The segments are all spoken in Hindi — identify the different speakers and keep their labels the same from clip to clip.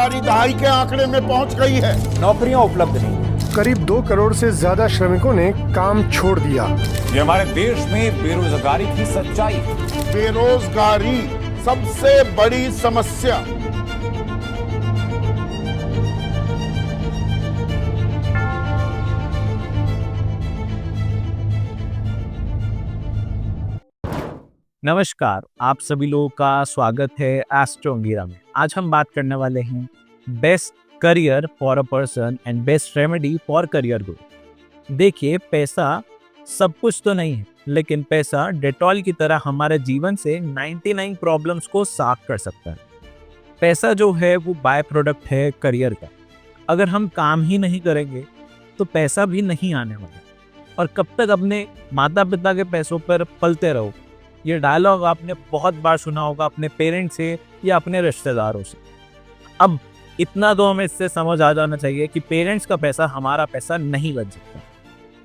Speaker 1: बेरोजगारी दहाई के आंकड़े में पहुंच गई है।
Speaker 2: नौकरियां उपलब्ध नहीं।
Speaker 3: करीब 2 करोड़ से ज्यादा श्रमिकों ने काम छोड़ दिया।
Speaker 2: ये हमारे देश में बेरोजगारी की सच्चाई है।
Speaker 1: बेरोजगारी सबसे बड़ी समस्या।
Speaker 4: नमस्कार, आप सभी लोगों का स्वागत है एस्ट्रो अंगीरा में। आज हम बात करने वाले हैं best career for a person and best remedy for career growth. देखिए, पैसा सब कुछ तो नहीं है, लेकिन पैसा डेटॉल की तरह हमारे जीवन से 99 प्रॉब्लम्स को साफ कर सकता है। पैसा जो है वो बाय प्रोडक्ट है करियर का। अगर हम काम ही नहीं करेंगे तो पैसा भी नहीं आने वाला। और कब तक अपने माता पिता के पैसों पर पलते रहो? ये डायलॉग आपने बहुत बार सुना होगा अपने पेरेंट्स से या अपने रिश्तेदारों से। अब इतना तो हमें इससे समझ आ जाना चाहिए कि पेरेंट्स का पैसा हमारा पैसा नहीं बन सकता।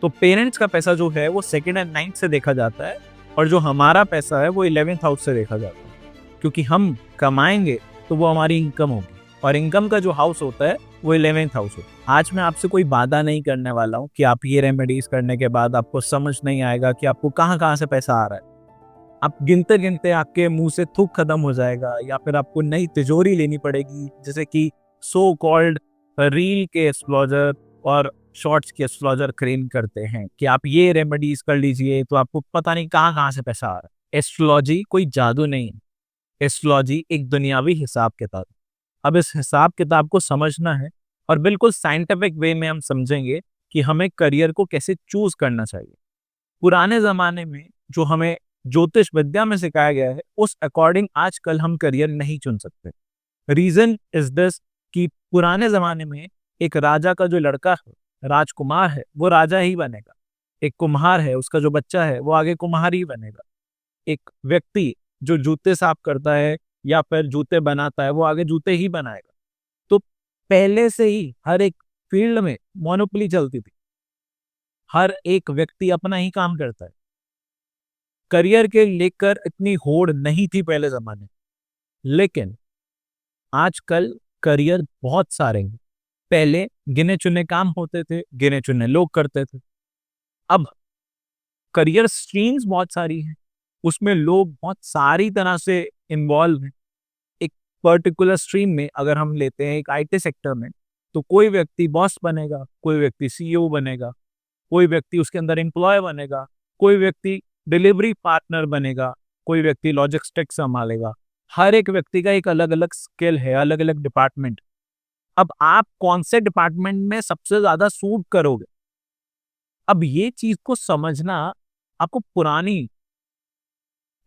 Speaker 4: तो पेरेंट्स का पैसा जो है वो सेकंड एंड नाइन्थ से देखा जाता है, और जो हमारा पैसा है वो 11th हाउस से देखा जाता है। क्योंकि हम कमाएंगे तो वो हमारी इनकम होगी, और इनकम का जो हाउस होता है वो 11th हाउस होता है। आज मैं आपसे कोई वादा नहीं करने वाला हूँ कि आप ये रेमेडीज करने के बाद आपको समझ नहीं आएगा कि आपको कहाँ कहाँ से पैसा आ रहा है। आप गिनते गिनते आपके मुंह से थूक खत्म हो जाएगा, या फिर आपको नई तिजोरी लेनी पड़ेगी, जैसे कि सो कॉल्ड रील के एस्ट्रोलॉजर और शॉर्ट्स के एस्ट्रोलॉजर क्लेम करते हैं कि आप ये रेमेडीज कर लीजिए तो आपको पता नहीं कहाँ कहाँ से पैसा आ रहा है। एस्ट्रोलॉजी कोई जादू नहीं है। एस्ट्रोलॉजी एक दुनियावी हिसाब किताब। अब इस हिसाब किताब को समझना है, और बिल्कुल साइंटिफिक वे में हम समझेंगे कि हमें करियर को कैसे चूज करना चाहिए। पुराने जमाने में जो हमें ज्योतिष विद्या में सिखाया गया है उस अकॉर्डिंग आजकल हम करियर नहीं चुन सकते। रीजन इज दिस कि पुराने जमाने में एक राजा का जो लड़का है, राजकुमार है, वो राजा ही बनेगा। एक कुम्हार है, उसका जो बच्चा है वो आगे कुम्हार ही बनेगा। एक व्यक्ति जो जूते साफ करता है या फिर जूते बनाता है वो आगे जूते ही बनाएगा। तो पहले से ही हर एक फील्ड में मोनोपोली चलती थी। हर एक व्यक्ति अपना ही काम करता है। करियर के लेकर इतनी होड़ नहीं थी पहले जमाने में, लेकिन आजकल करियर बहुत सारे हैं। पहले गिने चुने काम होते थे, गिने चुने लोग करते थे। अब करियर स्ट्रीम्स बहुत सारी हैं, उसमें लोग बहुत सारी तरह से इन्वॉल्व हैं। एक पर्टिकुलर स्ट्रीम में अगर हम लेते हैं एक आईटी सेक्टर में, तो कोई व्यक्ति बॉस बनेगा, कोई व्यक्ति सीईओ बनेगा, कोई व्यक्ति उसके अंदर एम्प्लॉय बनेगा, कोई व्यक्ति डिलीवरी पार्टनर बनेगा, कोई व्यक्ति लॉजिस्टिक्स संभालेगा। हर एक व्यक्ति का एक अलग अलग स्किल है, अलग अलग डिपार्टमेंट। अब आप कौन से डिपार्टमेंट में सबसे ज्यादा सूट करोगे? अब ये चीज को समझना आपको पुरानी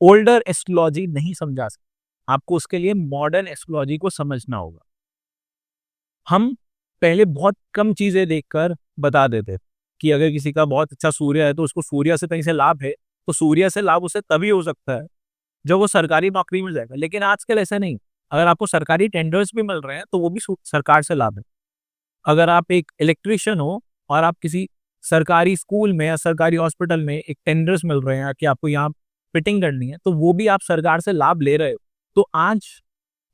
Speaker 4: ओल्डर एस्ट्रोलॉजी नहीं समझा सकती। आपको उसके लिए मॉडर्न एस्ट्रोलॉजी को समझना होगा। हम पहले बहुत कम चीजें देखकर बता देते थे कि अगर किसी का बहुत अच्छा सूर्य है तो उसको सूर्य से कहीं से लाभ है, तो सूर्य से लाभ उसे तभी हो सकता है जब वो सरकारी नौकरी में जाएगा। लेकिन आजकल ऐसा नहीं। अगर आपको सरकारी टेंडर्स भी मिल रहे हैं तो वो भी सरकार से लाभ है। अगर आप एक इलेक्ट्रिशियन हो और आप किसी सरकारी स्कूल में या सरकारी हॉस्पिटल में एक टेंडर्स मिल रहे हैं कि आपको यहाँ फिटिंग करनी है, तो वो भी आप सरकार से लाभ ले रहे हो। तो आज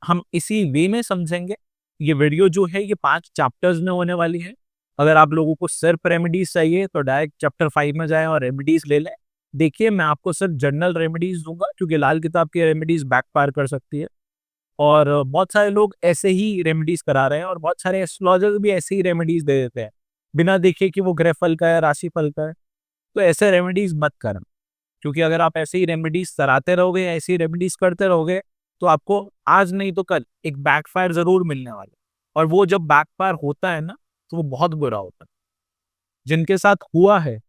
Speaker 4: हम इसी वे में समझेंगे। ये वीडियो जो है ये 5 चैप्टर्स में होने वाली है। अगर आप लोगों को सिर्फ रेमेडीज चाहिए तो डायरेक्ट चैप्टर 5 में जाएं और रेमेडीज ले लें। देखिए, मैं आपको सिर्फ जनरल रेमेडीज दूंगा, क्योंकि लाल किताब की रेमेडीज बैकफायर कर सकती है। और बहुत सारे लोग ऐसे ही रेमेडीज करा रहे हैं, और बहुत सारे एस्ट्रोलॉजर्स भी ऐसे ही रेमेडीज दे देते हैं बिना देखे कि वो ग्रह फल का है, राशि फल का है। तो ऐसे रेमेडीज मत करें, क्योंकि अगर आप ऐसे ही रेमेडीज सराते रहोगे, ऐसी ही रेमेडीज करते रहोगे, तो आपको आज नहीं तो कल एक बैकफायर जरूर मिलने वाला है। और वो जब बैकफायर होता है ना, तो वो बहुत बुरा होता है। जिनके साथ हुआ है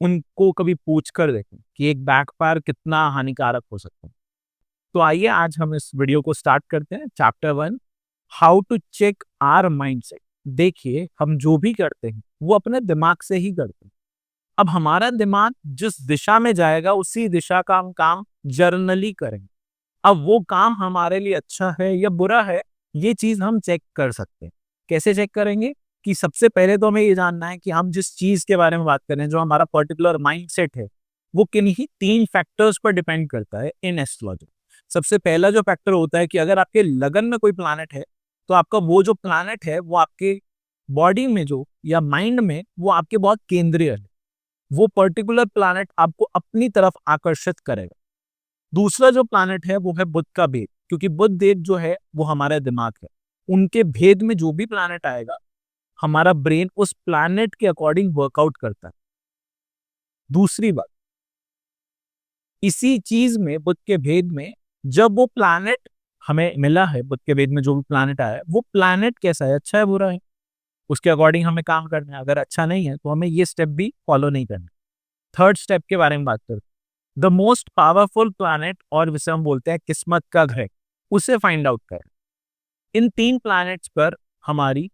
Speaker 4: उनको कभी पूछ कर देखें कि एक बैकफायर कितना हानिकारक हो सकता है। तो आइए आज हम इस वीडियो को स्टार्ट करते हैं। Chapter 1, how to check our mindset. देखिए, हम जो भी करते हैं वो अपने दिमाग से ही करते हैं। अब हमारा दिमाग जिस दिशा में जाएगा उसी दिशा का हम काम जर्नली करेंगे। अब वो काम हमारे लिए अच्छा है या बुरा है, ये चीज हम चेक कर सकते हैं। कैसे चेक करेंगे? कि सबसे पहले तो हमें ये जानना है कि हम जिस चीज के बारे में बात कर रहे हैं, जो हमारा पर्टिकुलर माइंडसेट है, वो किन्हीं 3 फैक्टर्स पर डिपेंड करता है इन एस्ट्रोलॉजी। सबसे पहला जो फैक्टर होता है कि अगर आपके लगन में कोई प्लैनेट है तो आपका वो जो प्लैनेट है वो आपके बॉडी में जो या माइंड में वो आपके बहुत केंद्रीय है। वो पर्टिकुलर प्लैनेट आपको अपनी तरफ आकर्षित करेगा। दूसरा जो प्लैनेट है वो है बुध का भेद, क्योंकि बुध देव जो है वो हमारा दिमाग है। उनके भेद में जो भी प्लैनेट आएगा हमारा ब्रेन उस प्लैनेट के अकॉर्डिंग वर्कआउट करता है। दूसरी बात, इसी चीज में बुध के भेद में जब वो प्लैनेट हमें मिला है, बुध के भेद में जो भी प्लैनेट आया है वो प्लैनेट कैसा है, अच्छा है बुरा है, उसके अकॉर्डिंग हमें काम करना है। अगर अच्छा नहीं है तो हमें ये स्टेप भी फॉलो नहीं करना। थर्ड स्टेप के बारे में बात करते हैं। द मोस्ट पावरफुल प्लैनेट, और जिसे हम बोलते हैं किस्मत का ग्रह, उसे फाइंड आउट करें। इन 3 प्लैनेट्स पर हमारी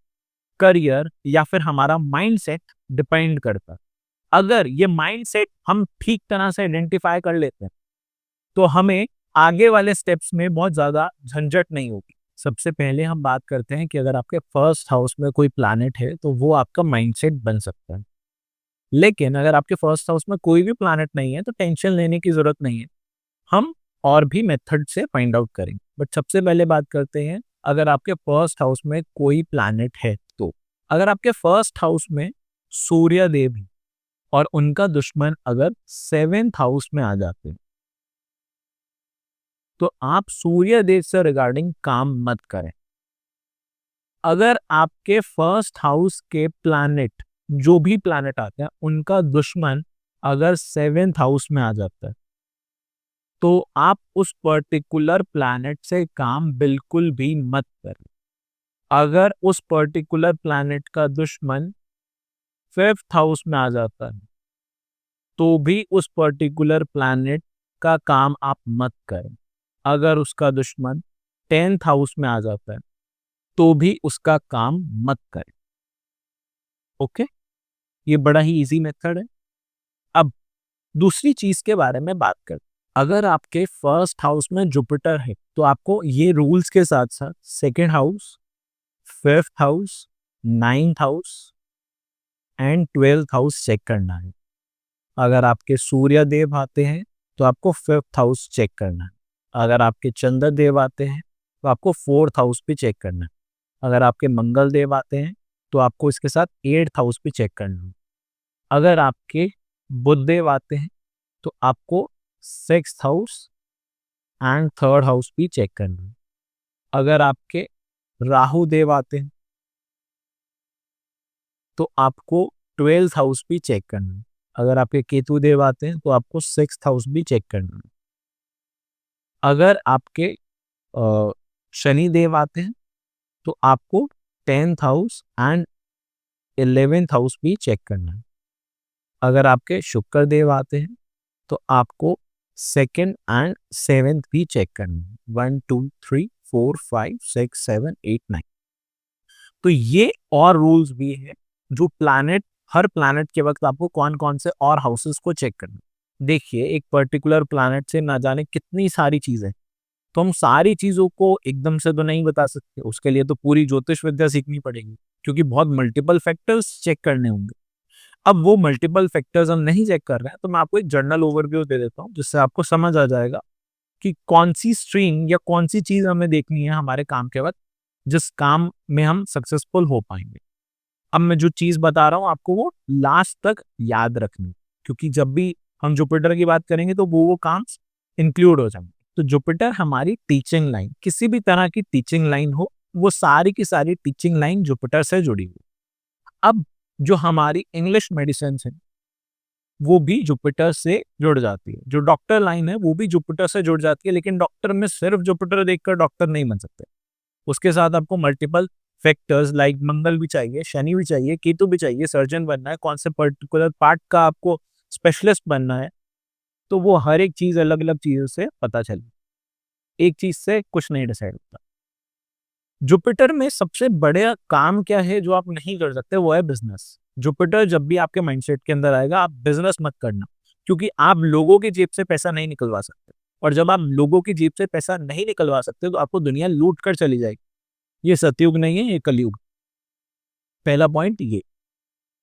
Speaker 4: करियर या फिर हमारा माइंडसेट डिपेंड करता है। अगर ये माइंडसेट हम ठीक तरह से आइडेंटिफाई कर लेते हैं तो हमें आगे वाले स्टेप्स में बहुत ज्यादा झंझट नहीं होगी। सबसे पहले हम बात करते हैं कि अगर आपके फर्स्ट हाउस में कोई प्लैनेट है तो वो आपका माइंडसेट बन सकता है। लेकिन अगर आपके फर्स्ट हाउस में कोई भी प्लैनेट नहीं है तो टेंशन लेने की जरूरत नहीं है, हम और भी मेथड से फाइंड आउट करेंगे। बट सबसे पहले बात करते हैं अगर आपके फर्स्ट हाउस में कोई प्लैनेट है तो। अगर आपके फर्स्ट हाउस में सूर्य देव है और उनका दुश्मन अगर 7th हाउस में आ जाते हैं तो आप सूर्य देव से रिगार्डिंग काम मत करें। अगर आपके फर्स्ट हाउस के प्लैनेट, जो भी प्लैनेट आते हैं, उनका दुश्मन अगर 7th हाउस में आ जाता है तो आप उस पर्टिकुलर प्लैनेट से काम बिल्कुल भी मत करें। अगर उस पर्टिकुलर प्लैनेट का दुश्मन 5th हाउस में आ जाता है तो भी उस पर्टिकुलर प्लैनेट का काम आप मत करें। अगर उसका दुश्मन 10th हाउस में आ जाता है तो भी उसका काम मत करें। ओके, ये बड़ा ही इजी मेथड है। अब दूसरी चीज के बारे में बात करते हैं। अगर आपके फर्स्ट हाउस में जुपिटर है तो आपको ये रूल्स के साथ साथ 2nd house, 5th house, 9th house and 12th house check करना है। अगर आपके सूर्य देव आते हैं तो आपको 5th हाउस चेक करना है। अगर आपके चंद्र देव आते हैं तो आपको 4th हाउस भी चेक करना है। अगर आपके मंगल देव आते हैं तो आपको इसके साथ 8th हाउस भी चेक करना है। अगर आपके बुध देव आते हैं तो आपको 6th house and 3rd house भी चेक करना है। अगर आपके राहु देव आते हैं तो आपको 12th हाउस भी चेक करना है। अगर आपके केतु देव आते हैं तो आपको 6th हाउस भी चेक करना है। अगर आपके शनि देव आते हैं तो आपको 10th house and 11th house भी चेक करना है। अगर आपके शुक्र देव आते हैं तो आपको 2nd एंड 7th भी चेक करना है। 1 2 3 4 5 6 7 8 9। तो ये और रूल्स भी है जो प्लैनेट, हर प्लैनेट के वक्त आपको कौन कौन से और हाउसेस को चेक करना। देखिए, एक पर्टिकुलर प्लैनेट से ना जाने कितनी सारी चीजें, तो हम सारी चीजों को एकदम से तो नहीं बता सकते। उसके लिए तो पूरी ज्योतिष विद्या सीखनी पड़ेगी, क्योंकि बहुत मल्टीपल फैक्टर्स चेक करने होंगे। अब वो मल्टीपल फैक्टर्स हम नहीं चेक कर रहे हैं तो मैं आपको एक जनरल ओवरव्यू दे देता हूँ जिससे आपको समझ आ जाएगा कि कौन सी स्ट्रीम या कौन सी चीज हमें देखनी है हमारे काम के वक्त, जिस काम में हम सक्सेसफुल हो पाएंगे। अब मैं जो चीज बता रहा हूँ आपको वो लास्ट तक याद रखनी, क्योंकि जब भी हम जुपिटर की बात करेंगे तो वो काम इंक्लूड हो जाएंगे। तो जुपिटर हमारी टीचिंग लाइन, किसी भी तरह की टीचिंग लाइन हो, वो सारी की सारी टीचिंग लाइन जुपिटर से जुड़ी हुई। अब जो हमारी इंग्लिश मेडिसिन है वो भी जुपिटर से जुड़ जाती है। जो डॉक्टर लाइन है वो भी जुपिटर से जुड़ जाती है, लेकिन डॉक्टर में सिर्फ जुपिटर देखकर डॉक्टर नहीं बन सकते। उसके साथ आपको मल्टीपल फैक्टर्स लाइक मंगल भी चाहिए, शनि भी चाहिए, केतु भी चाहिए। सर्जन बनना है, कौन से पर्टिकुलर पार्ट का आपको स्पेशलिस्ट बनना है, तो वो हर एक चीज अलग अलग चीजों से पता चले। एक चीज से कुछ नहीं डिसाइड होता। जुपिटर में सबसे बड़ा काम क्या है जो आप नहीं कर सकते, वो है बिजनेस। जुपिटर जब भी आपके माइंडसेट के अंदर आएगा आप बिजनेस मत करना, क्योंकि आप लोगों की जेब से पैसा नहीं निकलवा सकते, और जब आप लोगों की जेब से पैसा नहीं निकलवा सकते तो आपको दुनिया लूट कर चली जाएगी। ये सतयुग नहीं है, ये कलयुग। पहला पॉइंट ये।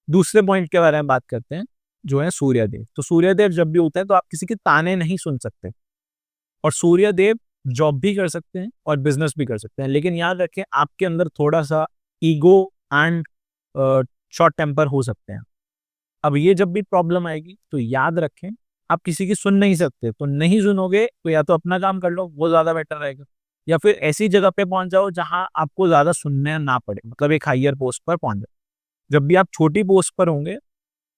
Speaker 4: दूसरे पॉइंट के बारे में बात करते हैं जो है सूर्यदेव। तो सूर्यदेव जब भी होता है तो आप किसी के ताने नहीं सुन सकते, और सूर्यदेव जॉब भी कर सकते हैं और बिजनेस भी कर सकते हैं, लेकिन याद रखें आपके अंदर थोड़ा सा ईगो एंड शॉर्ट टेम्पर हो सकते हैं। अब ये जब भी प्रॉब्लम आएगी तो याद रखें आप किसी की सुन नहीं सकते, तो नहीं सुनोगे तो या तो अपना काम कर लो, वो ज्यादा बेटर रहेगा, या फिर ऐसी जगह पे पहुंच जाओ जहां आपको ज्यादा सुनना ना पड़े, मतलब एक हायर पोस्ट पर पहुंच जाओ। जब भी आप छोटी पोस्ट पर होंगे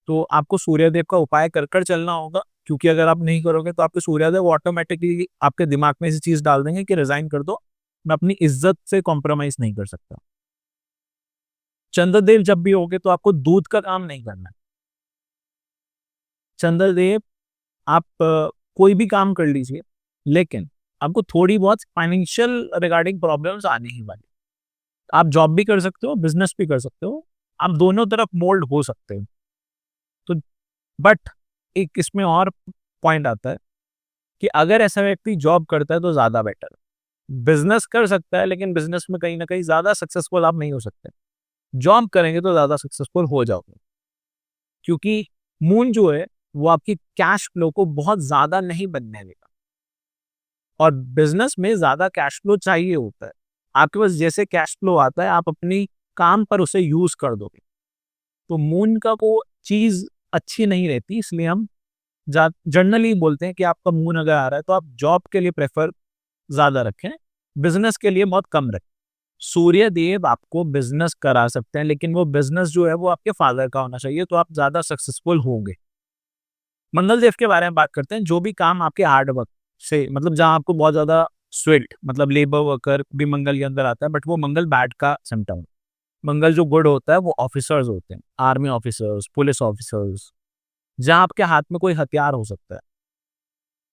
Speaker 4: तो आपको सूर्यदेव का उपाय कर कर चलना होगा, क्योंकि अगर आप नहीं करोगे तो आपके सूर्यदेव ऑटोमेटिकली आपके दिमाग में ऐसी चीज डाल देंगे कि रिजाइन कर दो, मैं अपनी इज्जत से कॉम्प्रोमाइज नहीं कर सकता। चंद्रदेव जब भी होगे तो आपको दूध का काम नहीं करना है। चंद्रदेव आप कोई भी काम कर लीजिए, लेकिन आपको थोड़ी बहुत फाइनेंशियल रिगार्डिंग प्रॉब्लम्स आने ही वाली। आप जॉब भी कर सकते हो, बिजनेस भी कर सकते हो, आप दोनों तरफ मोल्ड हो सकते हो। तो बट एक इसमें और पॉइंट आता है कि अगर ऐसा व्यक्ति जॉब करता है तो ज्यादा बेटर, बिजनेस कर सकता है लेकिन बिजनेस में कहीं ना कहीं ज्यादा सक्सेसफुल आप नहीं हो सकते, जॉब करेंगे तो ज्यादा सक्सेसफुल हो जाओगे, क्योंकि मून जो है वो आपकी कैश फ्लो को बहुत ज्यादा नहीं बनने देगा, और बिजनेस में ज्यादा कैश फ्लो चाहिए होता है। आपके पास जैसे कैश फ्लो आता है आप अपनी काम पर उसे यूज कर दोगे, तो मून का वो चीज अच्छी नहीं रहती, इसलिए हम जनरली बोलते हैं कि आपका मून अगर आ रहा है तो आप जॉब के लिए प्रेफर ज्यादा रखें, बिजनेस के लिए बहुत कम रखें। सूर्य देव आपको बिजनेस करा सकते हैं, लेकिन वो बिजनेस जो है वो आपके फादर का होना चाहिए, तो आप ज्यादा सक्सेसफुल होंगे। मंगल देव के बारे में बात करते हैं, जो भी काम आपके हार्ड वर्क से, मतलब जहां आपको बहुत ज्यादा स्वेट, मतलब लेबर वर्कर भी मंगल के अंदर आता है, बट वो मंगल बैड का सिम्टम। मंगल जो गुड होता है वो ऑफिसर्स होते हैं, आर्मी ऑफिसर्स, पुलिस ऑफिसर्स, जहां आपके हाथ में कोई हथियार हो सकता है।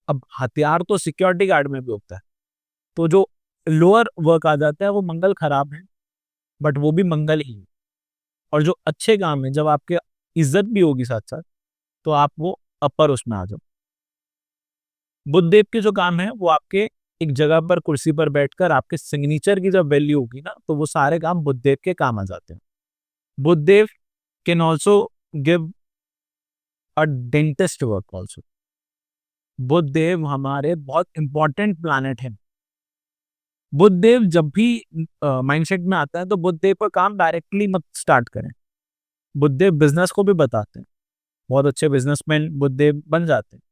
Speaker 4: अब हथियार तो सिक्योरिटी गार्ड में भी होता है, तो जो लोअर वर्क आ जाता है वो मंगल खराब है, बट वो भी मंगल ही है। और जो अच्छे काम है, जब आपके इज्जत भी होगी साथ साथ, तो आप वो अपर उसमें आ जाओ। बुधदेव के जो काम है वो आपके एक जगह पर कुर्सी पर बैठकर आपके सिग्नेचर की जब वैल्यू होगी ना, तो वो सारे काम बुधदेव के काम आ जाते हैं। Budhdev can also give a dentist work also. Budhdev हमारे बहुत इंपॉर्टेंट प्लैनेट है। बुधदेव जब भी माइंडसेट में आता है तो बुधदेव का काम डायरेक्टली मत स्टार्ट करें। बुधदेव बिजनेस को भी बताते हैं, बहुत अच्छे बिजनेसमैन बुधदेव बन जाते हैं।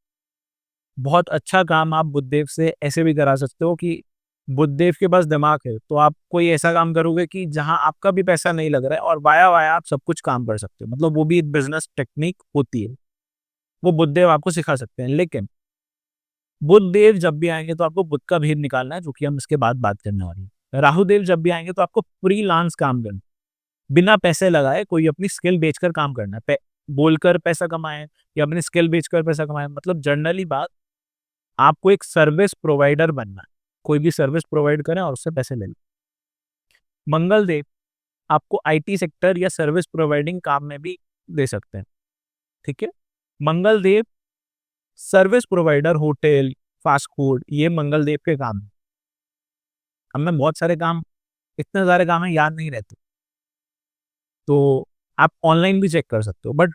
Speaker 4: बहुत अच्छा काम आप बुधदेव से ऐसे भी करा सकते हो कि बुधदेव के पास दिमाग है, तो आप कोई ऐसा काम करोगे कि जहां आपका भी पैसा नहीं लग रहा है और वाया वाया आप सब कुछ काम कर सकते हो, मतलब वो भी एक बिजनेस टेक्निक होती है, वो बुधदेव आपको सिखा सकते हैं। लेकिन बुधदेव जब भी आएंगे तो आपको बुध का भेद निकालना है, जो कि हम इसके बाद बात करने वाली है। राहुदेव जब भी आएंगे तो आपको फ्रीलांस काम करना, बिना पैसे लगाए कोई अपनी स्किल बेचकर काम करना है, बोलकर पैसा कमाए या अपनी स्किल बेचकर पैसा कमाए, मतलब जनरली बात, आपको एक सर्विस प्रोवाइडर बनना है, कोई भी सर्विस प्रोवाइड करें और उससे पैसे ले लें। मंगल देव आपको आईटी सेक्टर या सर्विस प्रोवाइडिंग काम में भी दे सकते हैं, ठीक है। Mangal Dev service provider, hotel, fast food, ये मंगल देव के काम है। हमें बहुत सारे काम, इतने सारे काम है याद नहीं रहते, तो आप ऑनलाइन भी चेक कर सकते हो, बट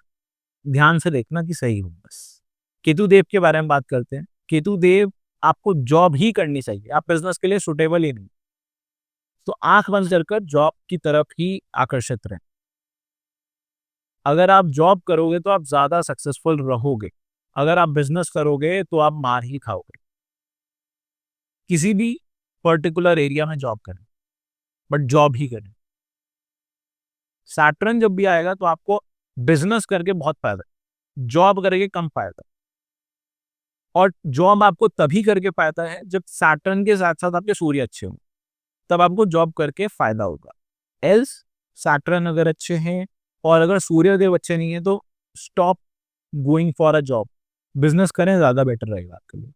Speaker 4: ध्यान से देखना कि सही हो बस। केतु देव के बारे में बात करते हैं। केतु देव आपको जॉब ही करनी चाहिए, आप बिजनेस के लिए सुटेबल ही नहीं, तो आंख बंद कर जॉब की तरफ ही आकर्षित रहें। अगर आप जॉब करोगे तो आप ज्यादा सक्सेसफुल रहोगे, अगर आप बिजनेस करोगे तो आप मार ही खाओगे। किसी भी पर्टिकुलर एरिया में जॉब करें, बट जॉब ही करें। सैटर्न जब भी आएगा तो आपको बिजनेस करके बहुत फायदा है, जॉब करके कम फायदा। और जॉब आपको तभी करके फायदा है जब सैटर्न के साथ साथ आपके सूर्य अच्छे हों, तब आपको जॉब करके फायदा होगा। एल्स सैटर्न अगर अच्छे हैं और अगर सूर्यदेव अच्छे नहीं है तो stop going for a job, business करें, ज्यादा बेटर रहेगा आपके लिए।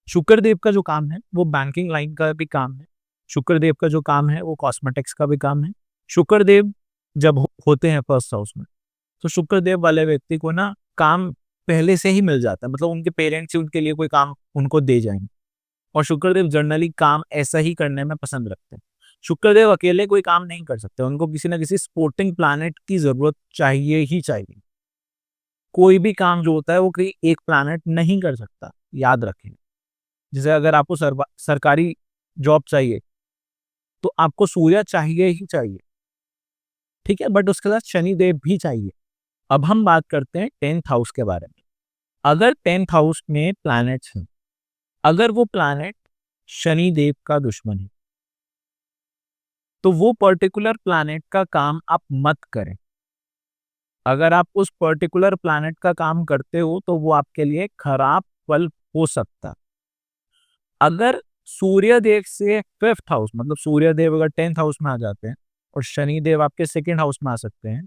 Speaker 4: शुक्रदेव का जो काम है वो बैंकिंग लाइन का भी काम है, शुक्रदेव का जो काम है वो कॉस्मेटिक्स का भी काम है। शुक्रदेव जब होते हैं फर्स्ट हाउस में, तो शुक्रदेव वाले व्यक्ति को ना काम पहले से ही मिल जाता है, मतलब उनके पेरेंट्स ही उनके लिए कोई काम उनको दे जाएंगे, और शुक्रदेव जनरली काम ऐसा ही करने में पसंद रखते हैं। शुक्रदेव अकेले कोई काम नहीं कर सकते, उनको किसी ना किसी सपोर्टिंग प्लैनेट की जरूरत चाहिए ही चाहिए। कोई भी काम जो होता है वो कोई एक प्लैनेट नहीं कर सकता, याद रखें। जैसे अगर आपको सरकारी जॉब चाहिए तो आपको सूर्य चाहिए ही चाहिए, ठीक है, बट उसके साथ शनिदेव भी चाहिए। अब हम बात करते हैं 10th हाउस के बारे में। अगर 10th हाउस में प्लैनेट्स हैं, अगर वो प्लैनेट शनिदेव का दुश्मन है तो वो पर्टिकुलर प्लैनेट का काम आप मत करें। अगर आप उस पर्टिकुलर प्लैनेट का काम करते हो तो वो आपके लिए खराब फल हो सकता है। अगर सूर्यदेव से 5th हाउस, मतलब सूर्यदेव अगर 10th हाउस में आ जाते हैं और शनिदेव आपके 2nd हाउस में आ सकते हैं,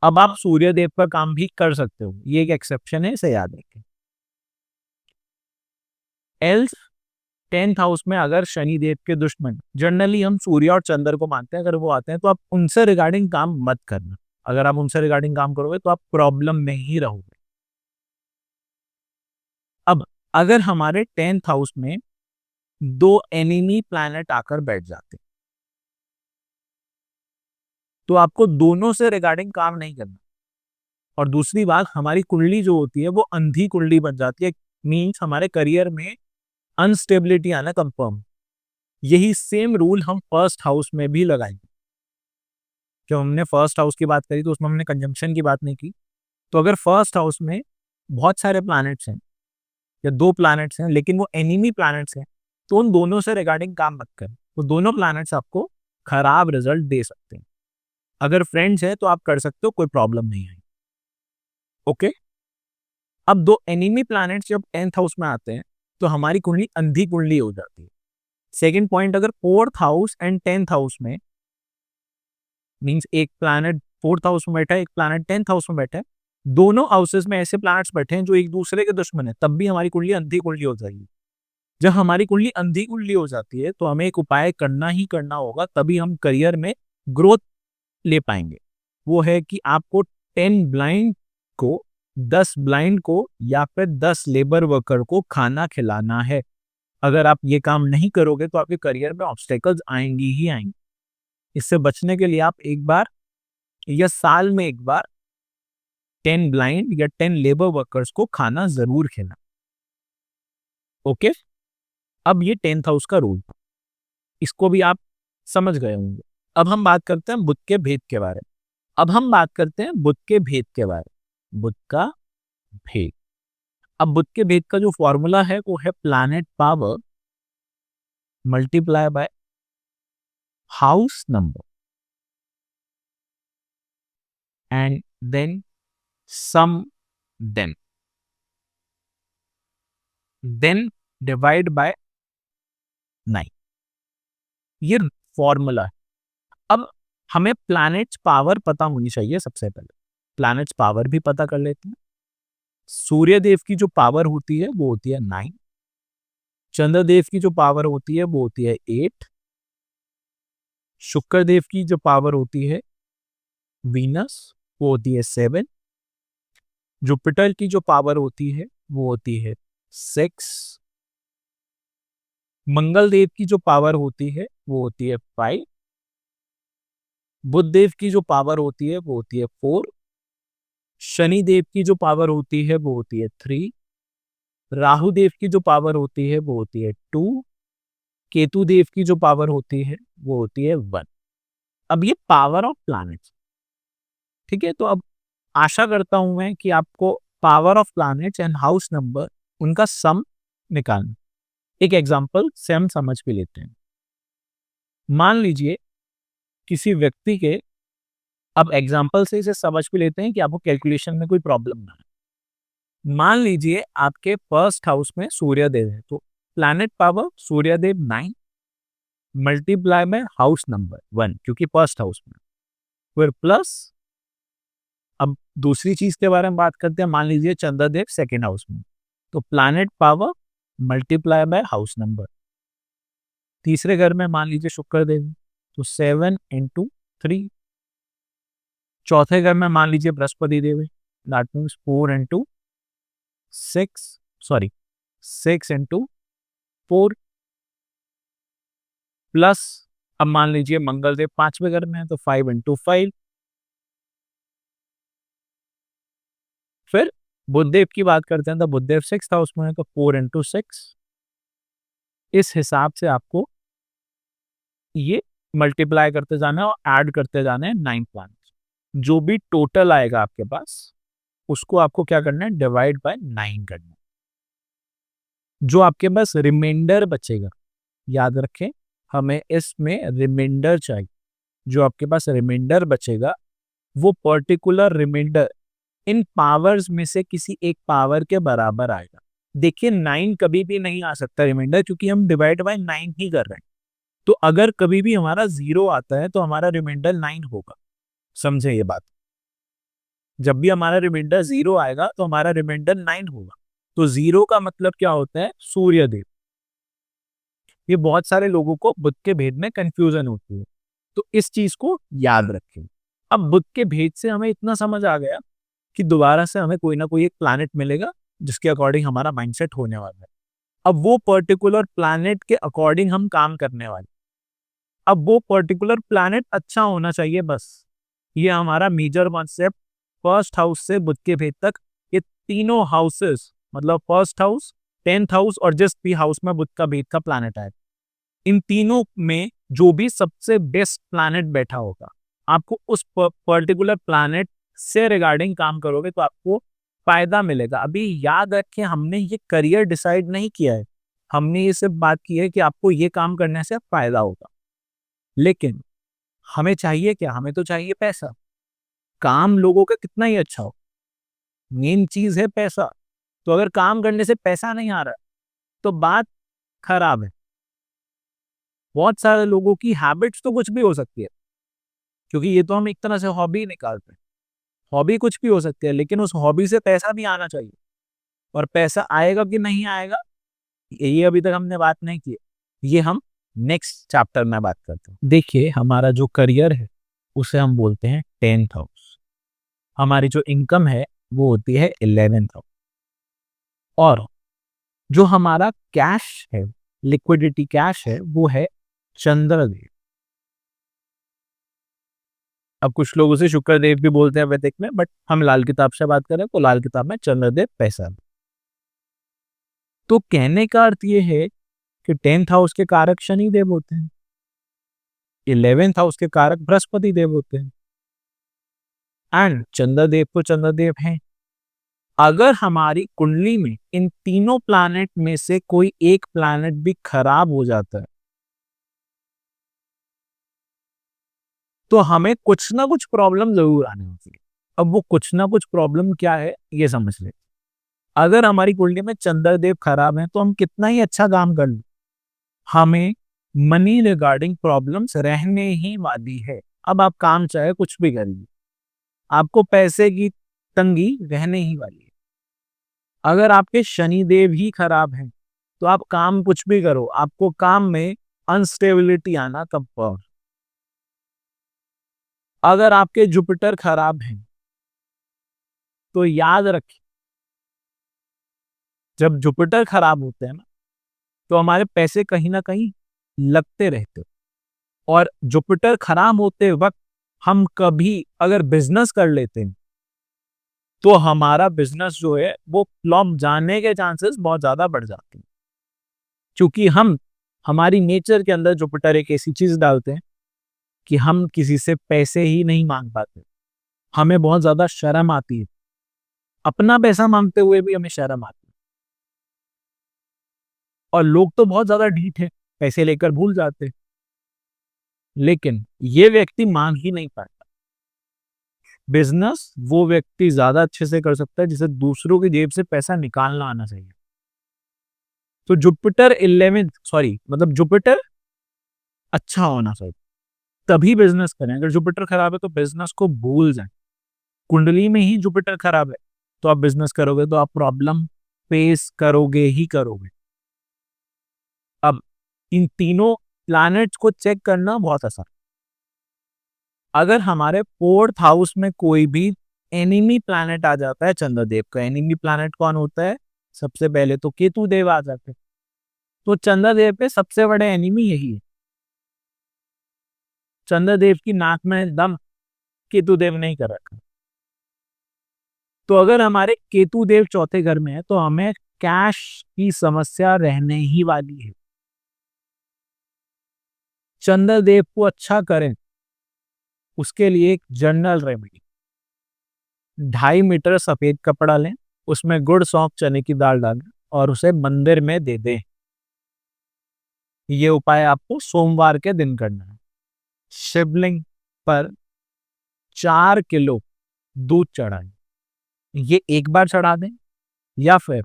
Speaker 4: अब आप सूर्यदेव का काम भी कर सकते हो, ये एक एक्सेप्शन है, इसे याद रखें। एल्स 10th हाउस में अगर शनिदेव के दुश्मन, जनरली हम सूर्य और चंद्र को मानते हैं, अगर वो आते हैं तो आप उनसे रिगार्डिंग काम मत करना। अगर आप उनसे रिगार्डिंग काम करोगे तो आप प्रॉब्लम में ही रहोगे। अब अगर हमारे 10th हाउस में दो एनिमी प्लैनेट आकर बैठ जाते हैं तो आपको दोनों से रिगार्डिंग काम नहीं करना। और दूसरी बात, हमारी कुंडली जो होती है वो अंधी कुंडली बन जाती है, मीन्स हमारे करियर में अनस्टेबिलिटी आना कंफर्म। यही सेम रूल हम 1st हाउस में भी लगाएंगे। जब हमने 1st हाउस की बात करी तो उसमें हमने कंजंक्शन की बात नहीं की। तो अगर 1st हाउस में बहुत सारे प्लैनेट्स हैं या दो प्लैनेट्स हैं लेकिन वो एनिमी प्लैनेट्स हैं तो उन दोनों से रिगार्डिंग काम मत करें, तो दोनों प्लैनेट्स आपको खराब रिजल्ट दे सकते हैं। अगर फ्रेंड्स हैं तो आप कर सकते हो, कोई प्रॉब्लम नहीं है। ओके, अब दो एनिमी प्लैनेट्स जब 10th हाउस में आते हैं तो हमारी कुंडली अंधी कुंडली हो जाती है। सेकंड पॉइंट, अगर 4th house and 10th house में, मींस एक प्लैनेट 4th हाउस में बैठा है, एक प्लैनेट 10th हाउस में बैठा है, दोनों हाउसेस में ऐसे प्लैनेट्स बैठे हैं जो एक दूसरे के दुश्मन है, तब भी हमारी कुंडली अंधी कुंडली हो जाएगी। जब हमारी कुंडली अंधी कुंडली हो जाती है तो हमें एक उपाय करना ही करना होगा, तभी हम करियर में ग्रोथ ले पाएंगे। वो है कि आपको 10 ब्लाइंड को 10 ब्लाइंड को या फिर 10 लेबर वर्कर को खाना खिलाना है। अगर आप ये काम नहीं करोगे तो आपके करियर में ऑब्स्टेकल्स आएंगी ही आएंगी। इससे बचने के लिए आप एक बार या साल में एक बार 10 ब्लाइंड या 10 लेबर वर्कर्स को खाना जरूर खिलाना। ओके, अब ये 10th हाउस का रूल, इसको भी आप समझ गए होंगे। अब हम बात करते हैं बुध के भेद के बारे में। अब हम बात करते हैं बुध के भेद के बारे में। बुध का भेद, अब बुध के भेद का जो फॉर्मूला है वो है planet power multiply by house number and then sum them, then divide by 9। ये फॉर्मूला है। अब हमें प्लैनेट्स पावर पता होनी चाहिए। सबसे पहले प्लैनेट्स पावर भी पता कर लेते हैं। सूर्यदेव की जो पावर होती है वो होती है 9, चंद्रदेव की जो पावर होती है वो होती है 8, शुक्रदेव की जो पावर होती है वीनस वो होती है 7, जुपिटर की जो पावर होती है वो होती है 6, मंगल देव की जो पावर होती है वो होती है 5, बुध देव की जो पावर होती है वो होती है 4, शनि देव की जो पावर होती है वो होती है 3, राहु देव की जो पावर होती है वो होती है 2, केतु देव की जो पावर होती है वो होती है 1। अब ये पावर ऑफ प्लैनेट्स, ठीक है। तो अब आशा करता हूं मैं कि आपको power of planets and house number उनका सम निकालना। एक एग्जांपल से हम समझ भी लेते हैं। मान लीजिए किसी व्यक्ति के, अब एग्जांपल से इसे समझ भी लेते हैं कि आपको कैलकुलेशन में कोई प्रॉब्लम ना है। मान लीजिए आपके 1st हाउस में सूर्यदेव है, तो प्लैनेट पावर सूर्यदेव 9 मल्टीप्लाई में हाउस नंबर 1, क्योंकि 1st हाउस में, फिर प्लस, अब दूसरी चीज के बारे में बात करते हैं। मान लीजिए चंद्रदेव 2nd हाउस में, तो planet power multiply by house number. तीसरे घर में मान लीजिए शुक्रदेव, तो 7 इंटू 3। चौथे घर में मान लीजिए Brihaspati Dev, that means 4 into 6, sorry 6 into 4, plus अब मान लीजिए मंगल देव 5वें घर में है तो 5 इंटू 5। फिर बुधदेव की बात करते हैं तो बुधदेव 6th हाउस में है तो 4 इंटू 6। इस हिसाब से आपको ये मल्टीप्लाई करते जाना है और ऐड करते जाना है 9 प्लैनेट्स। जो भी टोटल आएगा आपके पास उसको आपको क्या करना है, डिवाइड बाय 9 करना है। जो आपके पास रिमाइंडर बचेगा, याद रखें हमें इसमें रिमाइंडर चाहिए। जो आपके पास रिमाइंडर बचेगा वो पर्टिकुलर रिमाइंडर इन पावर्स में से किसी एक पावर के बराबर आएगा। देखिए 9 कभी भी नहीं आ सकता रिमाइंडर, क्योंकि हम डिवाइड बाय 9 ही कर रहे हैं। तो अगर कभी भी हमारा 0 आता है तो हमारा रिमाइंडर 9 होगा। समझे ये बात? जब भी हमारा रिमाइंडर 0 आएगा तो हमारा रिमाइंडर 9 होगा। तो 0 का मतलब क्या होता है, सूर्य देव। ये बहुत सारे लोगों को बुध के भेद में कंफ्यूजन होती है, तो इस चीज को याद रखें। अब बुध के भेद से हमें इतना समझ आ गया कि दोबारा से हमें कोई ना कोई एक प्लैनेट मिलेगा जिसके अकॉर्डिंग हमारा माइंडसेट होने वाला है। अब वो पर्टिकुलर प्लैनेट के अकॉर्डिंग हम काम करने वाले। अब वो पर्टिकुलर प्लैनेट अच्छा होना चाहिए, बस ये हमारा मेजर कॉन्सेप्ट। फर्स्ट हाउस से बुध के भेद तक ये तीनों हाउसेस, मतलब फर्स्ट हाउस, 10th हाउस और जिस भी हाउस में बुध का भेद का प्लैनेट है, इन तीनों में जो भी सबसे बेस्ट प्लैनेट बैठा होगा, आपको उस पर्टिकुलर प्लैनेट से रिगार्डिंग काम करोगे तो आपको फायदा मिलेगा। अभी याद रखें हमने ये करियर डिसाइड नहीं किया है, हमने ये सिर्फ बात की है कि आपको ये काम करने से फायदा होगा। लेकिन हमें चाहिए क्या, हमें तो चाहिए पैसा। काम लोगों का कितना ही अच्छा हो, मेन चीज है पैसा। तो अगर काम करने से पैसा नहीं आ रहा तो बात खराब है। बहुत सारे लोगों की हैबिट्स तो कुछ भी हो सकती है, क्योंकि ये तो हम एक तरह से हॉबी निकालते हैं। हॉबी कुछ भी हो सकती है, लेकिन उस हॉबी से पैसा भी आना चाहिए। और पैसा आएगा कि नहीं आएगा ये अभी तक हमने बात नहीं की है। ये हम नेक्स्ट चैप्टर में बात करते हैं। देखिए हमारा जो करियर है उसे हम बोलते हैं 10th हाउस। हमारी जो इनकम है वो होती है 11th हाउस। और जो हमारा कैश है, लिक्विडिटी कैश है, वो है चंद्रदेव। अब कुछ लोग उसे शुक्रदेव भी बोलते हैं वैदिक में, बट हम लाल किताब से बात करें तो लाल किताब में चंद्रदेव पैसा। तो कहने का अर्थ ये है कि 10th हाउस के कारक शनि देव होते हैं, 11th हाउस के कारक बृहस्पति देव होते हैं, एंड चंद्रदेव तो चंद्रदेव हैं। अगर हमारी कुंडली में इन तीनों प्लैनेट में से कोई एक प्लैनेट भी खराब हो जाता है तो हमें कुछ ना कुछ प्रॉब्लम जरूर आने होती है। अब वो कुछ ना कुछ प्रॉब्लम क्या है ये समझ ले। अगर हमारी कुंडली में चंद्रदेव खराब है तो हम कितना ही अच्छा काम कर लें, हमें मनी रिगार्डिंग प्रॉब्लम्स रहने ही वाली है। अब आप काम चाहे कुछ भी करिए, आपको पैसे की तंगी रहने ही वाली है। अगर आपके शनिदेव ही खराब हैं तो आप काम कुछ भी करो, आपको काम में अनस्टेबिलिटी आना कंफर्म। अगर आपके जुपिटर खराब हैं तो याद रखिए, जब जुपिटर खराब होते हैं ना तो हमारे पैसे कहीं ना कहीं लगते रहते। और जुपिटर खराब होते वक्त हम कभी अगर बिजनेस कर लेते हैं तो हमारा बिजनेस जो है वो फ्लॉप जाने के चांसेस बहुत ज्यादा बढ़ जाते हैं, क्योंकि हम हमारी नेचर के अंदर जुपिटर एक ऐसी चीज डालते हैं कि हम किसी से पैसे ही नहीं मांग पाते। हमें बहुत ज्यादा शर्म आती है, अपना पैसा मांगते हुए भी हमें शर्म आती है। और लोग तो बहुत ज्यादा ढीठ है, पैसे लेकर भूल जाते हैं, लेकिन ये व्यक्ति मांग ही नहीं पाता। बिजनेस वो व्यक्ति ज्यादा अच्छे से कर सकता है जिसे दूसरों की जेब से पैसा निकालना आना चाहिए। तो जुपिटर अच्छा होना चाहिए, तभी बिजनेस करें। अगर जुपिटर खराब है तो बिजनेस को भूल जाए। कुंडली में ही जुपिटर खराब है तो आप बिजनेस करोगे तो आप प्रॉब्लम फेस करोगे ही करोगे। अब इन तीनों प्लैनेट्स को चेक करना बहुत आसान। अगर हमारे 4th हाउस में कोई भी एनिमी प्लैनेट आ जाता है चंद्रदेव का, एनिमी प्लैनेट कौन होता है, सबसे पहले तो केतु देव आ जाते हैं। तो चंद्रदेव पे सबसे बड़े एनिमी यही है। चंद्रदेव की नाक में दम केतु देव नहीं कर रखा। तो अगर हमारे केतु देव चौथे घर में है तो हमें कैश की समस्या रहने ही वाली है। चंद्रदेव को अच्छा करें उसके लिए एक जनरल रेमेडी, 2.5 मीटर सफेद कपड़ा लें, उसमें गुड़, सौंफ, चने की दाल डालें और उसे मंदिर में दे दें। ये उपाय आपको सोमवार के दिन करना है। शिवलिंग पर 4 किलो दूध चढ़ाएं। ये एक बार चढ़ा दें या फिर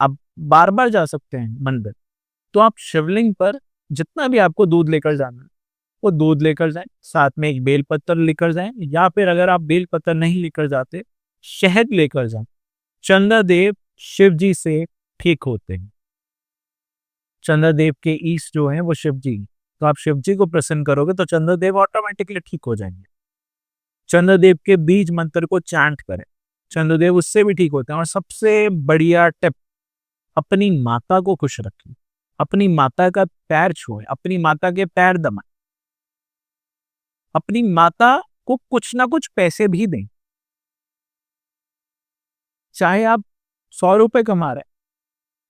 Speaker 4: आप बार बार जा सकते हैं मंदिर, तो आप शिवलिंग पर जितना भी आपको दूध लेकर जाना है वो दूध लेकर जाएं, साथ में एक बेलपत्र लेकर जाएं, या फिर अगर आप बेलपत्र नहीं लेकर जाते, शहद लेकर जाएं। चंद्रदेव शिव जी से ठीक होते हैं। चंद्रदेव के ईश जो हैं वो शिव जी, तो आप शिव जी को प्रसन्न करोगे तो चंद्रदेव ऑटोमेटिकली ठीक हो जाएंगे। चंद्रदेव के बीज मंत्र को चैंट करें, चंद्रदेव उससे भी ठीक होते हैं। और सबसे बढ़िया टिप, अपनी माता को खुश रखें, अपनी माता का पैर छुएं, अपनी माता के पैर दबाएं, अपनी माता को कुछ ना कुछ पैसे भी दें। चाहे आप 100 रुपए कमा रहे हैं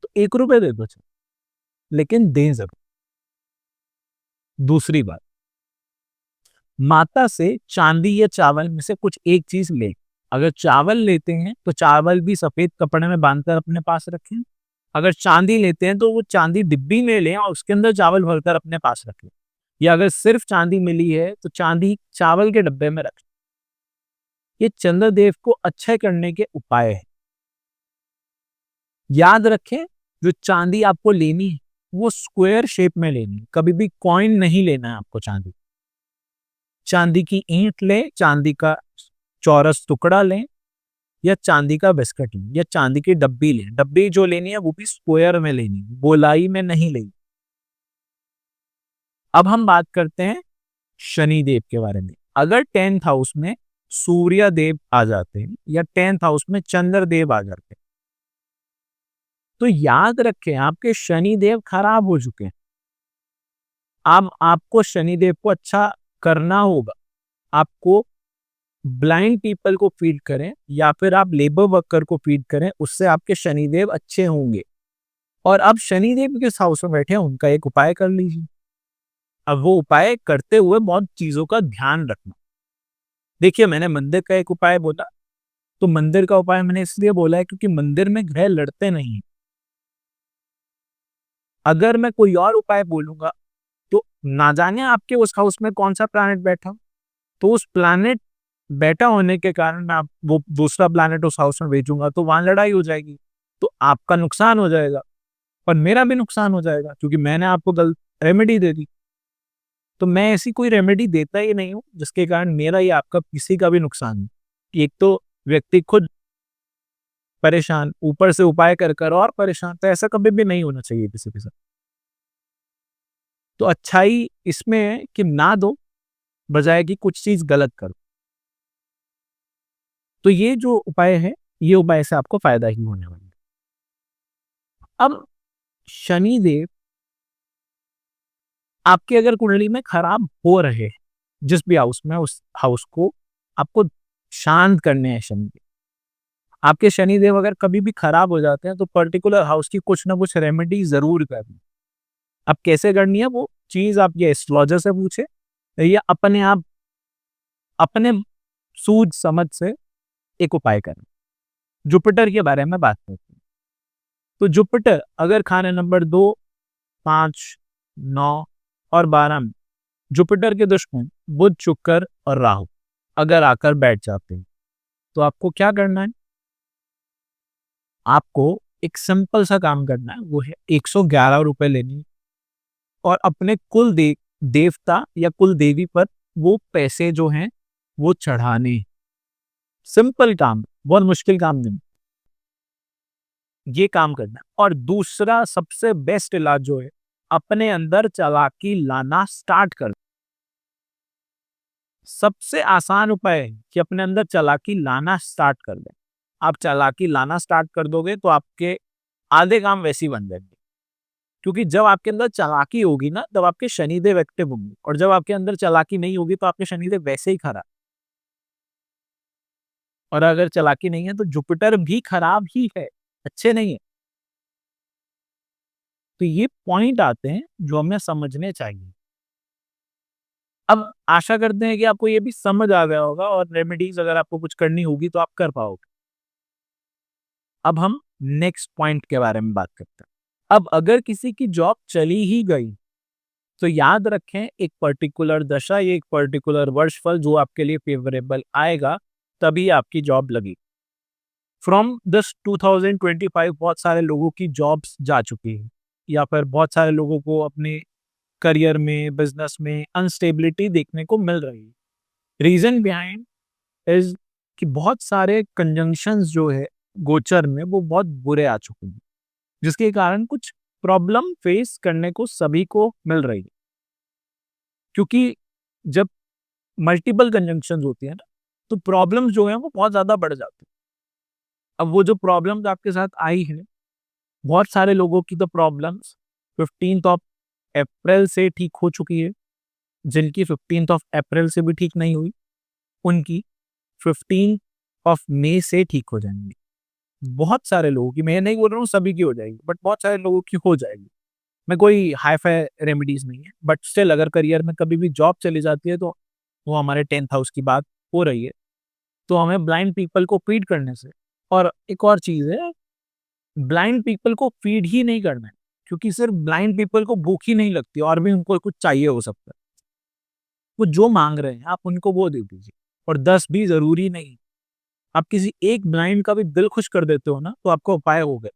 Speaker 4: तो 1 रुपए दे दो, लेकिन दें जरूर। दूसरी बात, माता से चांदी या चावल में से कुछ एक चीज लें। अगर चावल लेते हैं तो चावल भी सफेद कपड़े में बांधकर अपने पास रखें। अगर चांदी लेते हैं तो वो चांदी डिब्बी में लें और उसके अंदर चावल भरकर अपने पास रखें। या अगर सिर्फ चांदी मिली है तो चांदी चावल के डब्बे में रखें। ये चंद्रदेव को अच्छे करने के उपाय है। याद रखें, जो चांदी आपको लेनी है वो स्क्वायर शेप में लेनी है, कभी भी कॉइन नहीं लेना है आपको। चांदी की ईंट लें, चांदी का चौरस टुकड़ा लें, या चांदी का बिस्किट लें, या चांदी की डब्बी लें। डब्बी जो लेनी है वो भी स्क्वायर में लेनी है, गोलाई में नहीं लेनी। अब हम बात करते हैं शनिदेव के बारे में। अगर 10th हाउस में सूर्य देव आ जाते हैं या 10th हाउस में चंद्रदेव आ जाते हैं तो याद रखें आपके शनिदेव खराब हो चुके हैं। अब आपको शनिदेव को अच्छा करना होगा। आपको ब्लाइंड पीपल को फीड करें या फिर आप लेबर वर्कर को फीड करें, उससे आपके शनिदेव अच्छे होंगे। और अब शनिदेव किस हाउस में बैठे हैं उनका एक उपाय कर लीजिए। अब वो उपाय करते हुए बहुत चीजों का ध्यान रखना। देखिए, मैंने मंदिर का एक उपाय बोला, तो मंदिर का उपाय मैंने इसलिए बोला है क्योंकि मंदिर में ग्रह लड़ते नहीं। अगर मैं कोई और उपाय बोलूंगा तो ना जाने आपके उस हाउस में कौन सा प्लैनेट बैठा, तो उस प्लैनेट बैठा होने के कारण मैं वो दूसरा प्लैनेट उस हाउस में भेजूंगा तो वहां लड़ाई हो जाएगी, तो आपका नुकसान हो जाएगा और मेरा भी नुकसान हो जाएगा क्योंकि मैंने आपको गलत रेमेडी दे दी। तो मैं ऐसी कोई रेमेडी देता ही नहीं हूं जिसके कारण मेरा या आपका किसी का भी नुकसान हो। एक तो व्यक्ति खुद परेशान, ऊपर से उपाय कर कर और परेशान, तो ऐसा कभी भी नहीं होना चाहिए किसी के साथ। तो अच्छाई इसमें है कि ना दो बजाय कि कुछ चीज गलत करो। तो ये जो उपाय है, ये उपाय से आपको फायदा ही होने वाला है। अब शनिदेव आपके अगर कुंडली में खराब हो रहे हैं जिस भी हाउस में, उस हाउस को आपको शांत करने हैं। शनिदेव आपके शनिदेव अगर कभी भी खराब हो जाते हैं तो पर्टिकुलर हाउस की कुछ ना कुछ रेमेडी जरूर करनी। अब कैसे करनी है वो चीज आप ये एस्ट्रोलॉजर से पूछे या अपने आप अपने सूझ समझ से एक उपाय करें। जुपिटर के बारे में बात करते हैं। तो जुपिटर अगर खाने नंबर 2, 5, 9 और 12 में जुपिटर के दुश्मन बुध, शुक्र और राहु अगर आकर बैठ जाते हैं तो आपको क्या करना है? आपको एक सिंपल सा काम करना है, वो है 111 रुपए लेनी और अपने कुल देवता या कुल देवी पर वो पैसे जो हैं वो चढ़ाने। सिंपल काम, बहुत मुश्किल काम नहीं, ये काम करना। और दूसरा सबसे बेस्ट इलाज जो है, अपने अंदर चालाकी लाना स्टार्ट कर। सबसे आसान उपाय है कि अपने अंदर चालाकी लाना स्टार्ट कर दें। आप चालाकी लाना स्टार्ट कर दोगे तो आपके आधे काम वैसे ही बन जाएंगे, क्योंकि जब आपके अंदर चालाकी होगी ना तब आपके शनिदेव एक्टिव होंगे, और जब आपके अंदर चालाकी नहीं होगी तो आपके शनिदेव वैसे ही खराब। और अगर चालाकी नहीं है तो जुपिटर भी खराब ही है, अच्छे नहीं है। तो ये पॉइंट आते हैं जो हमें समझने चाहिए। अब आशा करते हैं कि आपको ये भी समझ आ गया होगा और रेमेडीज अगर आपको कुछ करनी होगी तो आप कर पाओगे। अब हम नेक्स्ट पॉइंट के बारे में बात करते हैं। अब अगर किसी की जॉब चली ही गई तो याद रखें एक पर्टिकुलर दशा, ये एक पर्टिकुलर वर्षफल जो आपके लिए फेवरेबल आएगा तभी आपकी जॉब लगी। फ्रॉम दिस 2025 बहुत सारे लोगों की जॉब्स जा चुकी है या फिर बहुत सारे लोगों को अपने करियर में, बिजनेस में अनस्टेबिलिटी देखने को मिल रही है। रीजन बिहाइंड इज कि बहुत सारे कंजंक्शंस जो है गोचर में वो बहुत बुरे आ चुके हैं, जिसके कारण कुछ प्रॉब्लम फेस करने को सभी को मिल रही है। क्योंकि जब मल्टीपल कंजंक्शंस होती है ना तो प्रॉब्लम्स जो है वो बहुत ज्यादा बढ़ जाती है। अब वो जो प्रॉब्लम्स आपके साथ आई है, बहुत सारे लोगों की तो प्रॉब्लम्स 15 से ठीक हो चुकी है, जिनकी 15 से भी ठीक नहीं हुई उनकी 15 से ठीक हो जाएंगी। बहुत सारे लोगों की, मैं नहीं बोल रहा हूँ सभी की हो जाएगी, बट बहुत सारे लोगों की हो जाएगी। मैं कोई हाई फाई रेमेडीज नहीं है, बट स्टिल अगर करियर में कभी भी जॉब चली जाती है तो वो हमारे 10th हाउस की बात हो रही है, तो हमें ब्लाइंड पीपल को फीड करने से, और एक और चीज है, ब्लाइंड पीपल को फीड ही नहीं करना है, क्योंकि सिर्फ ब्लाइंड पीपल को भूख ही नहीं लगती और भी उनको कुछ चाहिए हो सकता है। वो जो मांग रहे हैं आप उनको वो दे दीजिए, और 10 भी जरूरी नहीं। आप किसी एक ब्लाइंड का भी दिल खुश कर देते हो ना तो आपका उपाय हो गया।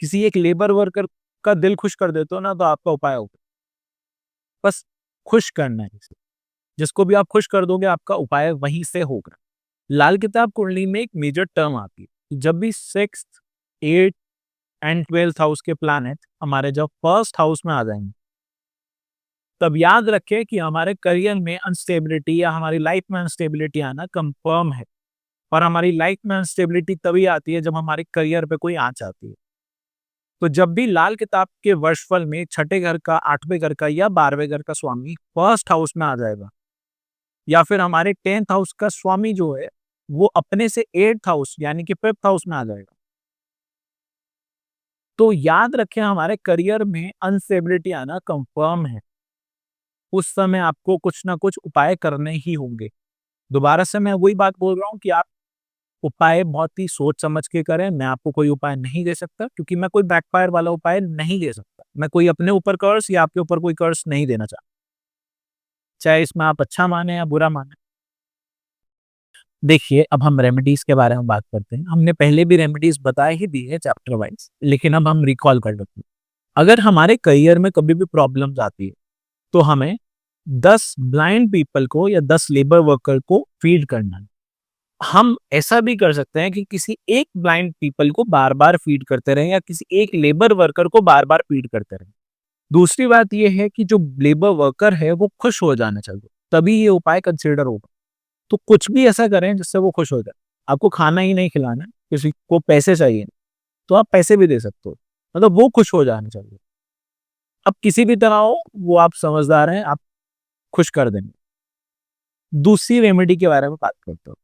Speaker 4: किसी एक लेबर वर्कर का दिल खुश कर देते हो ना तो आपका उपाय हो गया। बस खुश करना है इसे। जिसको भी आप खुश कर दोगे आपका उपाय वहीं से होगा। लाल किताब कुंडली में एक मेजर टर्म आती है, जब भी 6th 8th and 12th house के प्लैनेट हमारे जब फर्स्ट हाउस में आ जाएंगे, तब याद रखें कि हमारे करियर में अनस्टेबिलिटी या हमारी लाइफ में अनस्टेबिलिटी आना कंफर्म है। और हमारी लाइफ में अनस्टेबिलिटी तभी आती है जब हमारे करियर पे कोई आंच आती है। तो जब भी लाल किताब के वर्षफल में 6ठे घर का, 8वें घर का या 12वें घर का स्वामी फर्स्ट हाउस में आ जाएगा, या फिर हमारे 10th हाउस का स्वामी जो है वो अपने से 8th हाउस यानी कि 5th हाउस में आ जाएगा, तो याद रखें हमारे करियर में अनस्टेबिलिटी आना कंफर्म है। उस समय आपको कुछ ना कुछ उपाय करने ही होंगे। दोबारा से मैं वही बात बोल रहा हूँ कि आप उपाय बहुत ही सोच समझ के करें। मैं आपको कोई उपाय नहीं दे सकता, क्योंकि मैं कोई बैकफायर वाला उपाय नहीं दे सकता। मैं कोई अपने ऊपर कर्स या आपके ऊपर कोई कर्स नहीं देना चाहता, चाहे इसमें आप अच्छा माने या बुरा माने। देखिए, अब हम रेमेडीज के बारे में बात करते हैं। हमने पहले भी रेमेडीज बताए ही दी है चैप्टर वाइज, लेकिन अब हम रिकॉल कर लेते हैं। अगर हमारे करियर में कभी भी प्रॉब्लम्स आती है तो हमें 10 ब्लाइंड पीपल को या 10 लेबर वर्कर को फीड करना है। हम ऐसा भी कर सकते हैं कि किसी एक ब्लाइंड पीपल को बार बार फीड करते रहें या किसी एक लेबर वर्कर को बार बार फीड करते रहें। दूसरी बात यह है कि जो लेबर वर्कर है वो खुश हो जाना चाहिए, तभी ये उपाय कंसिडर होगा। तो कुछ भी ऐसा करें जिससे वो खुश हो जाए। आपको खाना ही नहीं खिलाना, किसी को पैसे चाहिए तो आप पैसे भी दे सकते हो, मतलब वो खुश हो जाना चाहिए। अब किसी भी तरह हो, वो आप समझदार हैं, आप खुश कर देंगे। दूसरी रेमेडी के बारे में बात करते हो।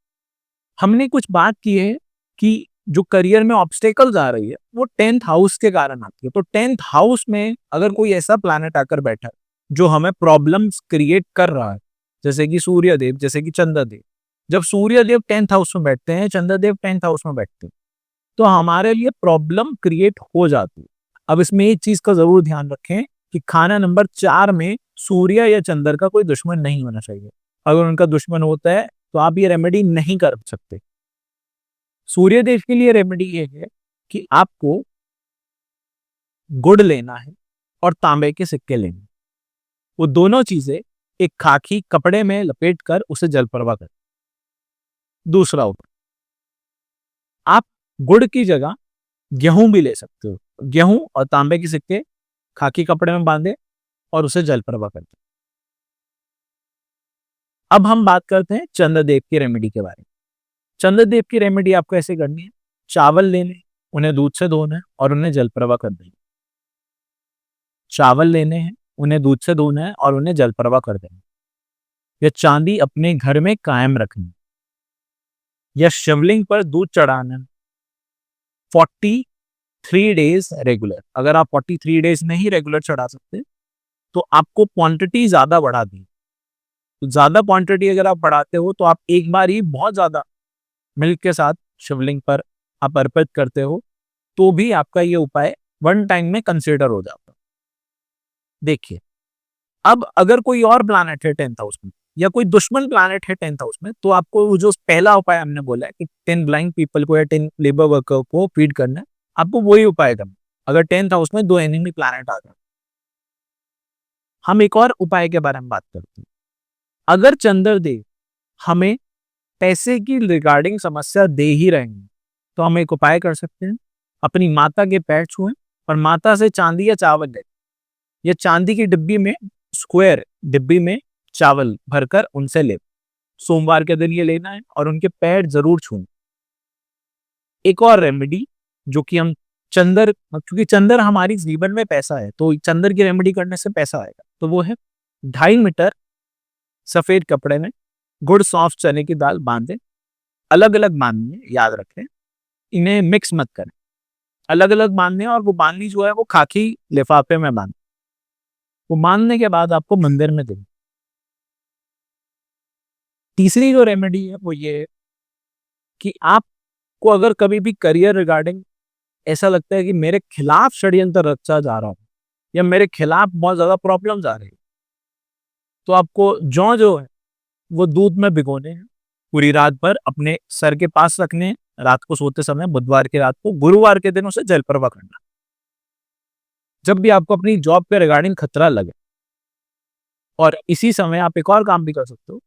Speaker 4: हमने कुछ बात की है कि जो करियर में ऑब्स्टेकल्स आ रही है वो 10th हाउस के कारण आती है। तो 10th हाउस में अगर कोई ऐसा प्लैनेट आकर बैठा है जो हमें प्रॉब्लम्स क्रिएट कर रहा है, जैसे कि सूर्यदेव, जैसे कि चंद्रदेव। जब सूर्यदेव 10th हाउस में बैठते हैं, चंद्रदेव 10th हाउस में बैठते हैं, तो हमारे लिए प्रॉब्लम क्रिएट हो जाती है। अब इसमें एक चीज का जरूर ध्यान रखें कि खाना नंबर 4 में सूर्य या चंद्र का कोई दुश्मन नहीं होना चाहिए। अगर उनका दुश्मन होता है तो आप ये रेमेडी नहीं कर सकते। सूर्यदेव के लिए रेमेडी ये है कि आपको गुड़ लेना है और तांबे के सिक्के लेने हैं। वो दोनों चीजें एक खाकी कपड़े में लपेट कर उसे जल प्रवाह करें। दूसरा उपाय, आप गुड़ की जगह गेहूं भी ले सकते हो। गेहूं और तांबे के सिक्के खाकी कपड़े में बांधे और उसे जल प्रवाह करते। अब हम बात करते हैं चंद्रदेव की रेमेडी के बारे में। चंद्रदेव की रेमेडी आपको ऐसे करनी है, चावल लेने, उन्हें दूध से धोना है और उन्हें जल प्रवाह कर देना। चावल लेने हैं, उन्हें दूध से धोना है और उन्हें जल प्रवाह कर देना। या चांदी अपने घर में कायम रखनी, या शिवलिंग पर दूध चढ़ाना 43 डेज रेगुलर। अगर आप 43 डेज नहीं रेगुलर चढ़ा सकते तो आपको क्वांटिटी ज्यादा बढ़ा दी। तो ज़्यादा क्वांटिटी अगर आप बढ़ाते हो तो आप एक बार ही बहुत ज़्यादा मिल्क के साथ शिवलिंग पर आप अर्पित करते हो, तो भी आपका ये उपाय वन टाइम में कंसिडर हो जाता है। देखिए, अब अगर कोई और प्लैनेट है 10th हाउस में या कोई दुश्मन प्लैनेट है 10th हाउस में, तो आपको वो जो पहला उपाय हमने बोला है कि 10 ब्लाइंड पीपल को या 10 लेबर वर्कर को फीड करना है, आपको वही उपाय करना है। अगर 10th हाउस में 2 एनिमी प्लैनेट आ जाए। हम एक और उपाय के बारे में बात करते हैं। अगर चंद्रदेव हमें पैसे की रिगार्डिंग समस्या दे ही रहे हैं, तो हम एक उपाय कर सकते हैं। अपनी माता के पैर छुएं और माता से चांदी या चावल ले, या चांदी की डिब्बी में, स्क्वायर डिब्बी में चावल भरकर उनसे ले। सोमवार के दिन ये लेना है और उनके पैर जरूर छूना। एक और रेमेडी जो कि हम चंद्र, क्योंकि चंद्र हमारी जीवन में पैसा है, तो चंद्र की रेमेडी करने से पैसा आएगा, तो वो है 2.5 मीटर सफेद कपड़े में गुड़ सॉफ्ट चने की दाल बांधे। अलग अलग बांधनी है, याद रखें, इन्हें मिक्स मत करें, अलग अलग बांधने। और वो बांधनी जो है वो खाकी लिफाफे में बांध। वो बांधने के बाद आपको मंदिर में दें। तीसरी जो रेमेडी है वो ये है कि आपको अगर कभी भी करियर रिगार्डिंग ऐसा लगता है कि मेरे खिलाफ षड्यंत्र रचा जा रहा हो या मेरे खिलाफ बहुत ज्यादा प्रॉब्लम्स आ रही है, तो आपको जौ जो है वो दूध में भिगोने हैं, पूरी रात भर अपने सर के पास रखने हैं, रात को सोते समय, बुधवार की रात को, गुरुवार के दिन उसे जल प्रवाह करना। जब भी आपको अपनी जॉब पे रिगार्डिंग खतरा लगे, और इसी समय आप एक और काम भी कर सकते हो,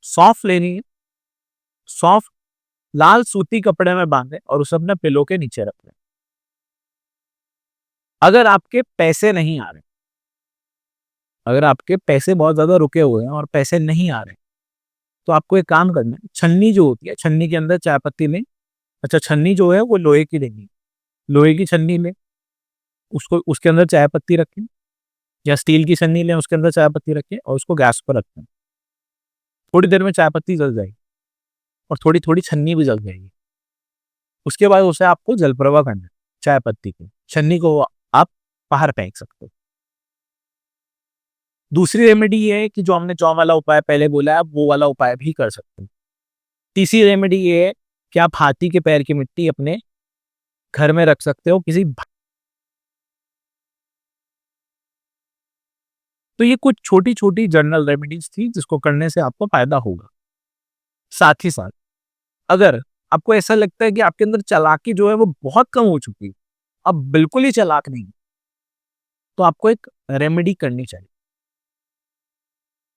Speaker 4: सौंफ लेनी है, सौंफ लाल सूती कपड़े में बांधे और उसे अपने पिलो के नीचे रख लें। अगर आपके पैसे नहीं आ रहे, अगर आपके पैसे बहुत ज्यादा रुके हुए हैं और पैसे नहीं आ रहे, तो आपको एक काम करना है। छन्नी जो होती है, छन्नी के अंदर चाय पत्ती लें। अच्छा, छन्नी जो है वो लोहे की लेनी, लोहे की छन्नी लें, उसको उसके अंदर चाय पत्ती रखें, या स्टील की छन्नी लें, उसके अंदर चाय पत्ती रखें और उसको गैस पर रखें। थोड़ी देर में चाय पत्ती जल जाएगी और थोड़ी थोड़ी छन्नी भी जल जाएगी। उसके बाद उसे आपको जल प्रवाह करना है, चाय पत्ती की छन्नी को आप बाहर फेंक सकते हो। दूसरी रेमेडी ये है कि जो हमने जौ वाला उपाय पहले बोला है, आप वो वाला उपाय भी कर सकते हैं। तीसरी रेमेडी ये है कि आप हाथी के पैर की मिट्टी अपने घर में रख सकते हो किसी। तो ये कुछ छोटी छोटी जनरल रेमेडीज थी जिसको करने से आपको फायदा होगा। साथ ही साथ अगर आपको ऐसा लगता है कि आपके अंदर चालाकी जो है वो बहुत कम हो चुकी है, अब बिल्कुल ही चालाक नहीं, तो आपको एक रेमेडी करनी चाहिए।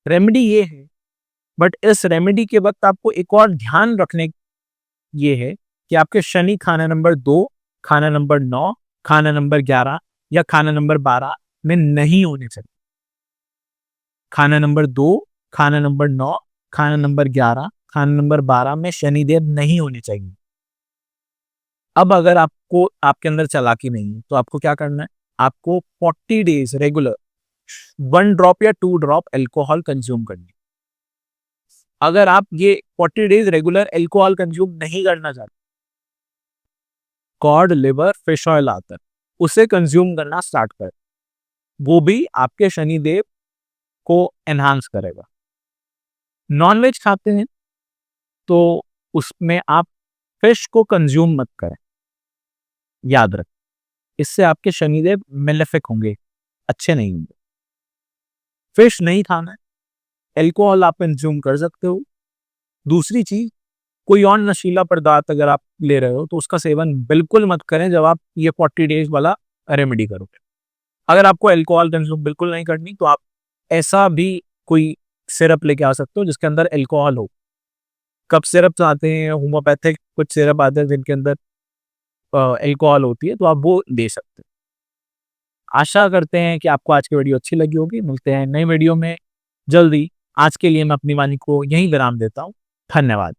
Speaker 4: रेमेडी ये है, बट इस रेमेडी के वक्त आपको एक और ध्यान रखने ये है कि आपके शनि खाना नंबर 2, खाना नंबर 9, खाना नंबर 11 या खाना नंबर 12 में नहीं होने चाहिए। खाना नंबर 2, खाना नंबर 9, खाना नंबर 11, खाना नंबर 12 में शनिदेव नहीं होने चाहिए। अब अगर आपको आपके अंदर चालाकी नहीं है, तो आपको क्या करना है, आपको 40 डेज रेगुलर 1 ड्रॉप या 2 ड्रॉप एल्कोहल कंज्यूम करनी है। अगर आप ये 40 डेज रेगुलर एल्कोहल कंज्यूम नहीं करना चाहते, कॉड, लिवर, फिश ऑयल आता है, उसे कंज्यूम करना स्टार्ट करें। वो भी आपके शनिदेव को एनहांस करेगा। नॉनवेज खाते हैं तो उसमें आप फिश को कंज्यूम मत करें, याद रखें, इससे आपके शनिदेव मेलेफिक होंगे, अच्छे नहीं होंगे। फिश नहीं खाना है, एल्कोहल आप कंज्यूम कर सकते हो। दूसरी चीज, कोई और नशीला पदार्थ अगर आप ले रहे हो तो उसका सेवन बिल्कुल मत करें जब आप ये 40 डेज वाला रेमेडी करोगे। अगर आपको एल्कोहल कंज्यूम बिल्कुल नहीं करनी, तो आप ऐसा भी कोई सिरप लेके आ सकते हो जिसके अंदर एल्कोहल हो। कप सिरप आते हैं, होम्योपैथिक कुछ सिरप आते हैं जिनके अंदर एल्कोहल होती है, तो आप वो दे सकते हैं। आशा करते हैं कि आपको आज की वीडियो अच्छी लगी होगी। मिलते हैं नई वीडियो में जल्दी। आज के लिए मैं अपनी वाणी को यहीं विराम देता हूँ। धन्यवाद।